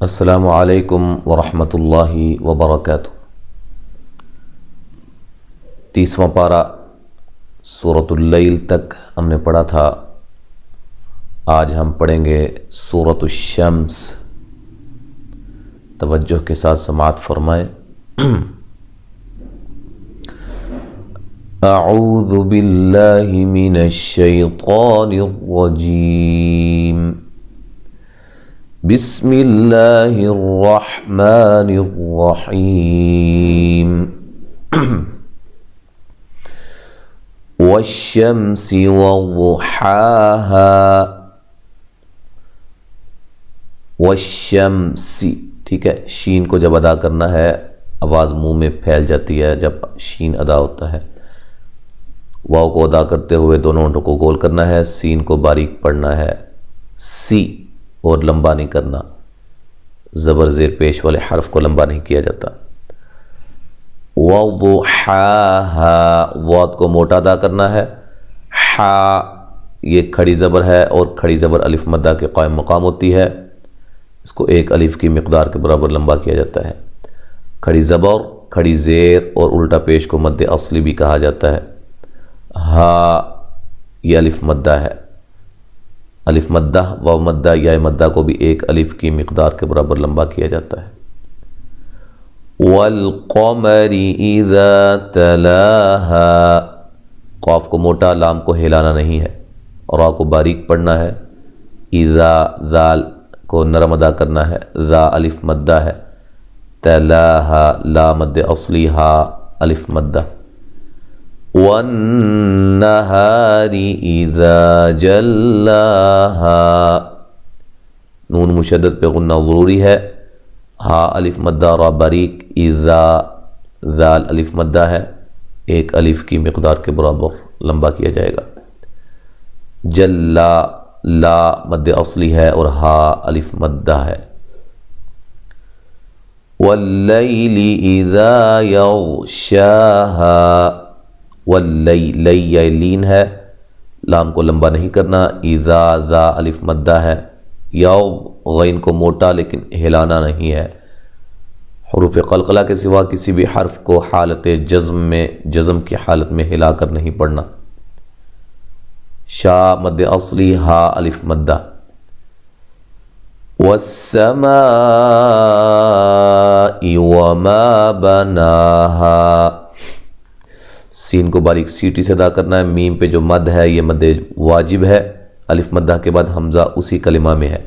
السلام علیکم ورحمۃ اللہ وبرکاتہ۔ 30واں پارہ سورۃ اللیل تک ہم نے پڑھا تھا۔ آج ہم پڑھیں گے سورۃ الشمس۔ توجہ کے ساتھ سماعت فرمائیں۔ اعوذ باللہ من الشیطان الرجیم، بسم اللہ الرحمن الرحیم۔ والشمس وضحاها، والشمس، ٹھیک ہے، شین کو جب ادا کرنا ہے آواز منہ میں پھیل جاتی ہے جب شین ادا ہوتا ہے۔ واو کو ادا کرتے ہوئے دونوں ہونٹوں کو گول کرنا ہے، سین کو باریک پڑھنا ہے، سی اور لمبا نہیں کرنا، زبر زیر پیش والے حرف کو لمبا نہیں کیا جاتا۔ وضحاها، واد کو موٹا ادا کرنا ہے، حا یہ کھڑی زبر ہے اور کھڑی زبر الف مدہ کے قائم مقام ہوتی ہے، اس کو ایک الف کی مقدار کے برابر لمبا کیا جاتا ہے۔ کھڑی زبر، کھڑی زیر اور الٹا پیش کو مد اصلی بھی کہا جاتا ہے۔ ہا یہ الف مدہ ہے، الف مدہ، واو مدہ، یا مدہ کو بھی ایک الف کی مقدار کے برابر لمبا کیا جاتا ہے۔ والقمر اذا تلاها، قاف کو موٹا، لام کو ہلانا نہیں ہے، را کو باریک پڑھنا ہے، اذا ذال کو نرم ادا کرنا ہے، ذا الف مدہ ہے، تلاها لا مد اصلی، ہا الف مدہ۔ والنہار اذا جلاها، نون مشدد پہ غنہ ضروری ہے، ہا الف مدہ، را باریک، اذا ذال الف مدہ ہے، ایک الف کی مقدار کے برابر لمبا کیا جائے گا۔ جلا لا مد اصلی ہے اور ہا الف مدہ ہے۔ واللیل اذا یغشاها، واللیل، لی یا لین ہے، لام کو لمبا نہیں کرنا، اذا ذا الف مدہ ہے، یو غین کو موٹا لیکن ہلانا نہیں ہے۔ حروف قلقلہ کے سوا کسی بھی حرف کو حالت جزم کی حالت میں ہلا کر نہیں پڑھنا۔ شا مد اصلی، ہا الف مدہ۔ والسماء وما بناها، سین کو باریک سیٹی سے ادا کرنا ہے، میم پہ جو مد ہے یہ مد واجب ہے، الف مدہ کے بعد حمزہ اسی کلمہ میں ہے۔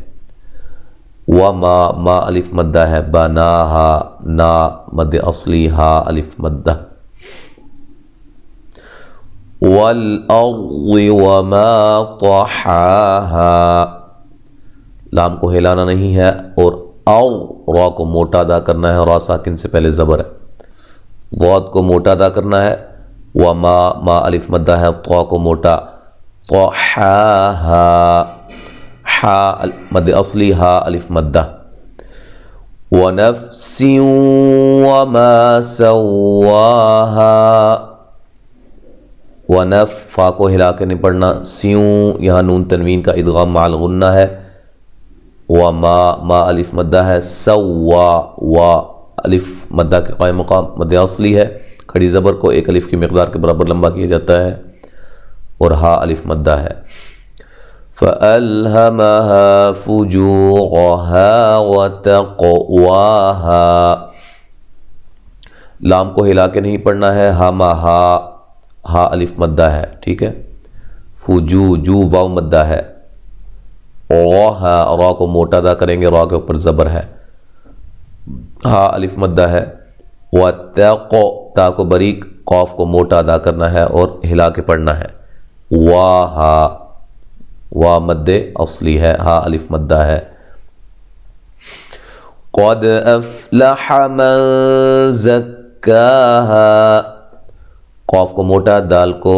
وما ما الف مدہ ہے، بناها نا مد اصلی، ہا الف مدہ۔ والارض وما طحاها، لام کو ہلانا نہیں ہے اور را کو موٹا ادا کرنا ہے، را ساکن سے پہلے زبر ہے، ضاد کو موٹا ادا کرنا ہے، وما ما الف مدہ ہے، طا کو موٹا، طحاها حا مد اصلی، ہا الف مدہ۔ ونفس وما سواها، ونف فا کو ہلا کے نہیں پڑھنا، سیوں یہاں نون تنوین کا ادغام مع الغنہ ہے، وما ما الف مدہ ہے، سوا وا الف مدہ کے قائم مقام مد اصلی ہے، کھڑی زبر کو ایک الف کی مقدار کے برابر لمبا کیا جاتا ہے اور ہا الف مدہ ہے۔ فَأَلْهَمَهَا فُجُورَهَا وَتَقْوَاهَا، لام کو ہلا کے نہیں پڑھنا ہے، ہا الف مدہ ہے، ٹھیک ہے۔ فجو جو واو مدہ ہے، را کو موٹا ادا کریں گے، را کے اوپر زبر ہے، ہا الف مدہ ہے۔ تا کو باریک، قاف کو موٹا ادا کرنا ہے اور ہلا کے پڑھنا ہے، وا مد اصلی ہے، ہا الف مدہ ہے۔ قد افلح من زکاها، قاف کو موٹا، دال کو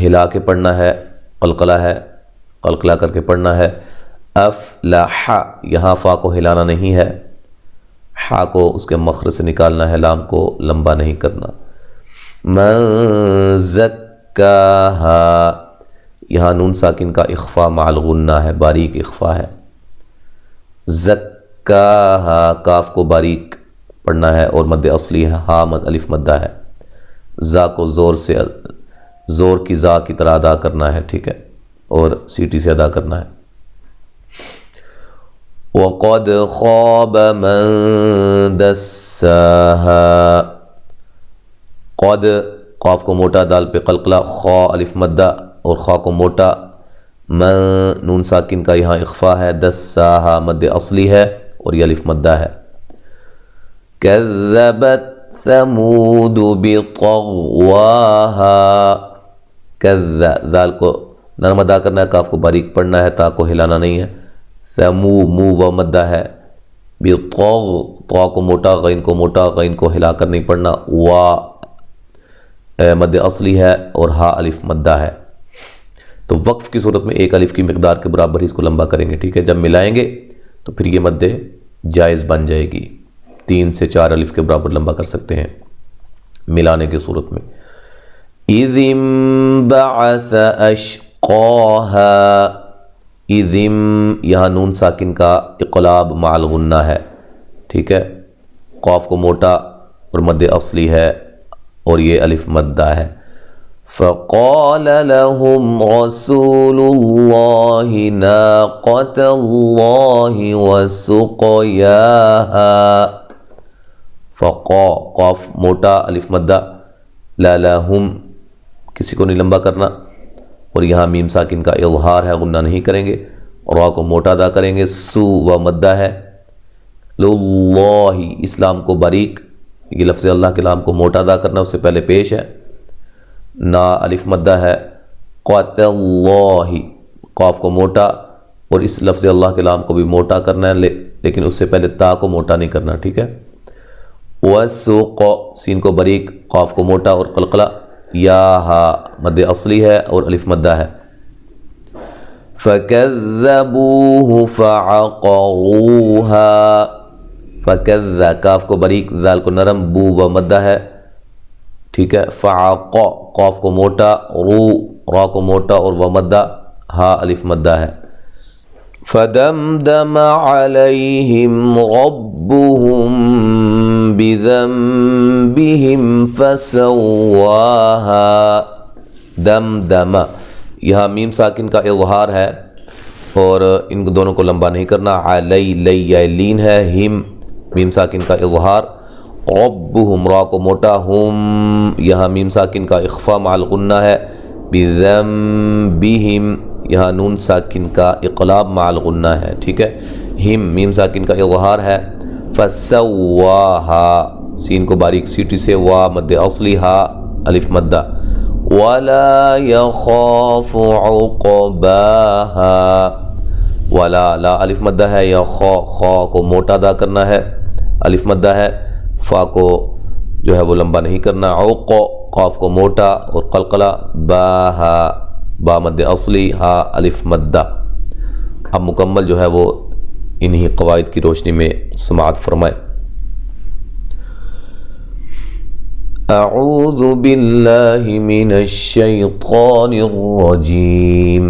ہلا کے پڑھنا ہے، قلقلہ ہے، قلقلہ کر کے پڑھنا ہے، افلح، یہاں فا کو ہلانا نہیں ہے، حا کو اس کے مخرج سے نکالنا ہے، لام کو لمبا نہیں کرنا۔ من زکاها، یہاں نون ساکن کا اخفا مع الغنہ ہے، باریک اخفا ہے۔ زکاہا، کاف کو باریک پڑھنا ہے اور مد اصلی ہے، ہا مد الف مدہ ہے، زا کو زور کی زا کی طرح ادا کرنا ہے، ٹھیک ہے، اور سیٹی سے ادا کرنا ہے۔ وَقَدْ خَابَ مَن دَسَّاهَا، قد، قاف کو موٹا، دال پہ قلقلہ، خا الف مدہ اور خا کو موٹا، من نون ساکن کا یہاں اخفا ہے، دساہا مد اصلی ہے اور یہ الف مدہ ہے۔ کذبت ثمود بطغواہا، دال کو نرم ادا کرنا ہے، کاف کو باریک پڑھنا ہے، تا کو ہلانا نہیں ہے، مو و مدہ ہے، بطغ، طا کو موٹا، غین کو موٹا، غین کو ہلا کر نہیں پڑھنا، وا مد اصلی ہے اور ہا الف مدہ ہے۔ تو وقف کی صورت میں ایک الف کی مقدار کے برابر ہی اس کو لمبا کریں گے، ٹھیک ہے، جب ملائیں گے تو پھر یہ مد جائز بن جائے گی، 3 سے 4 الف کے برابر لمبا کر سکتے ہیں ملانے کی صورت میں۔ اِذِ انبعث اشقاہا، اِذِم، یہاں نون ساکن کا اقلاب مع الغنہ ہے، ٹھیک ہے، قاف کو موٹا اور مد اصلی ہے اور یہ الف مدہ ہے۔ فقال لهم رسول الله ناقة الله وسقياها، قاف موٹا الف مدہ، لا لهم کسی کو نہیں لمبا کرنا، اور یہاں میم ساکن کا اظہار ہے، غنہ نہیں کریں گے، اور را کو موٹا ادا کریں گے، سو و مدہ ہے، للہ اسلام کو باریک، یہ لفظ اللہ کے نام کو موٹا ادا کرنا، اس سے پہلے پیش ہے، نا الف مدہ ہے، قوت اللہ، قاف کو موٹا اور اس لفظ اللہ کے نام کو بھی موٹا کرنا ہے، لیکن اس سے پہلے تا کو موٹا نہیں کرنا، ٹھیک ہے، وسق، سین کو باریک، قاف کو موٹا اور قلقلہ، یا ہا مد اصلی ہے اور الف مدہ ہے۔ فَكَذَّبُوهُ فَعَقَرُوهَا، فَكَذَّ، کاف کو باریک، ذال کو نرم، بو و مدہ ہے، ٹھیک ہے، فعق، قاف کو موٹا، را کو موٹا اور و مدہ، ہا الف مدہ ہے۔ فَدَمْدَمَ عَلَيْهِمْ رَبُّهُمْ بِذَنبِهِمْ فَسَوَّاهَا، دمدم، یہاں میم ساکن کا اظہار ہے اور ان دونوں کو لمبا نہیں کرنا، علی، لی یا لین ہے، ہم میم ساکن کا اظہار، ربہم، را کو موٹا، ہم یہاں میم ساکن کا اخفا مع الغنہ ہے، بذنبہم یہاں نون ساکن کا اقلاب مع الغنہ ہے، ٹھیک ہے، ہم میم ساکن کا اظہار ہے، فسواہا، سین کو باریک سیٹی سے، وا مد اصلی، ہا الف مدہ، ولا يخاف عقباها، ولا، لا الف مدہ ہے، یا خا کو موٹا ادا کرنا ہے، الف مدہ ہے، فا کو جو ہے وہ لمبا نہیں کرنا، عق، قاف کو موٹا اور قلقلہ، باہا، با مد اصلی، ہا الف مدہ۔ اب مکمل جو ہے وہ انہی قواعد کی روشنی میں سماعت فرمائے۔ اعوذ باللہ من الشیطان الرجیم،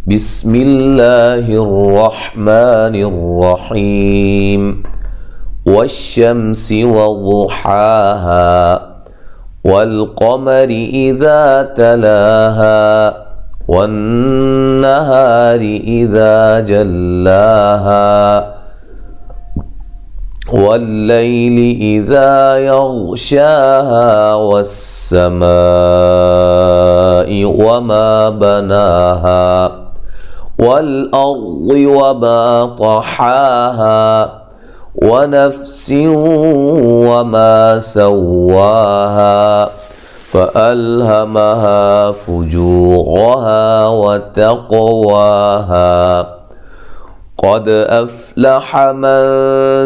بسم اللہ الرحمن الرحیم، والشمس وضحاها، والقمر اذا تلاها، والنهار اذا جلاها، والليل إذا يغشاها، والسماء وما بناها، والأرض وما طحاها، ونفس وما سواها، فألهمها فجورها وتقواها، قد أفلح من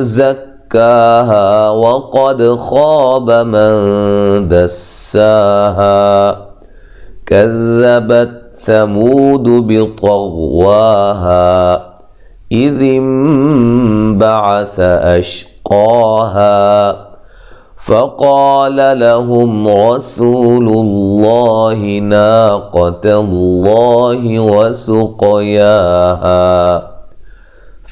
زكاها، وقد خاب من دساها، كذبت ثمود بطغواها، إذ انبعث أشقاها، فقال لهم رسول الله ناقة الله وسقياها،